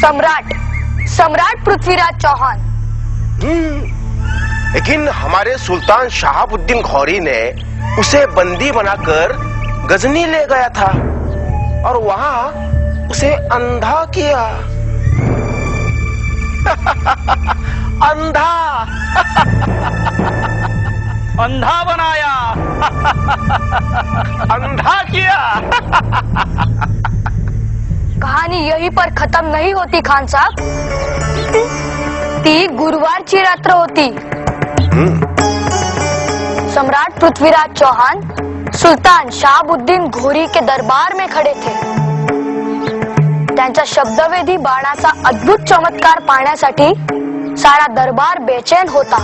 सम्राट सम्राट पृथ्वीराज चौहान। लेकिन हमारे सुल्तान शहाबुद्दीन गौरी ने उसे बंदी बनाकर गजनी ले गया था और वहां उसे अंधा किया। अंधा अंधा बनाया। अंधा किया। कहानी यहीं पर खत्म नहीं होती खान साहब। ती गुरुवारची रात्र होती। सम्राट पृथ्वीराज चौहान सुल्तान शहाबुद्दीन घोरी के दरबार में खड़े थे। त्यांच्या शब्दवेधी बाणाचा अद्भुत चमत्कार पाहण्यासाठी सारा दरबार बेचैन होता।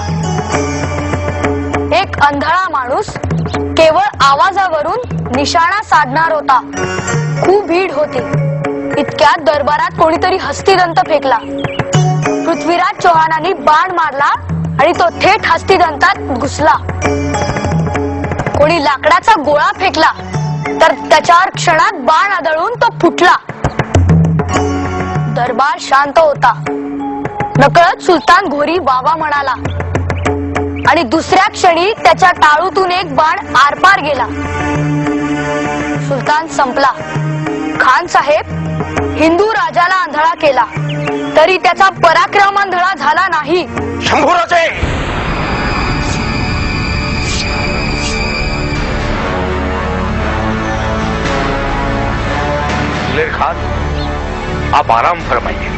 एक अंधळा माणूस केवळ आवाजावरून निशाणा साधणार होता। खूप भीड होती। इतक्यात दरबारात कोणीतरी हस्तिदंत फेकला। पृथ्वीराज चौहानांनी बाण मारला आणि तो थेट हस्तिदंतात घुसला। कोणी लाकडाचा गोळा फेकला तर त्याच्यावर क्षणात बाण आदळून तो फुटला। दरबार शांत होता। नकळत सुलतान घोरी वावा म्हणाला आणि दुसऱ्या क्षणी त्याच्या टाळूतून एक बाण आरपार गेला। सुलतान संपला। खान साहेब हिंदू राजाला आंधळा केला तरी त्याचा पराक्रम आंधळा झाला नाही। शंभूराजे, दिलेर खान, आप आराम फरमाइए।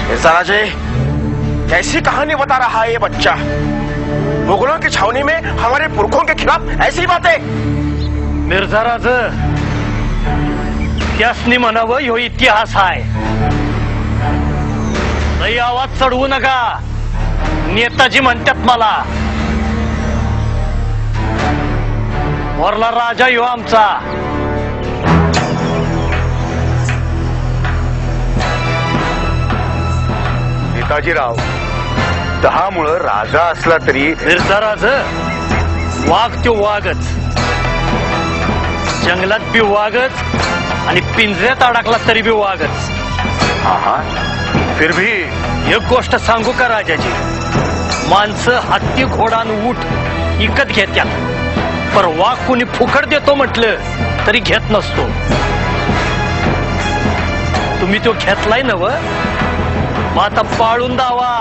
मिर्जा राजे, कैसी कहानी बता रहा है ये बच्चा? मुगलों की छावनी में हमारे पुरखों के खिलाफ ऐसी बातें। मिर्झा राज, त्यासनी म्हणावं ह्यो इतिहास आहे। लई आवाज चढवू नका। नेताजी म्हणतात मला। वरला राजा ह्यो आमचा। नेताजीराव, दहामुळं राजा असला तरी मिर्झा राज, वाघ तो वाघच। जंगलात बी वाघच आणि पिंजऱ्यात अडकला तरी बी वाघच। हा, फिर भी एक गोष्ट सांगू का राजाजी? माणसं हत्ती घोडा आणि ऊठ विकत घेत्यात, पर वाघ कुणी फुकट देतो म्हटलं तरी घेत नसतो। तुम्ही तो घेतलाय नव? मग आता पाळून दावा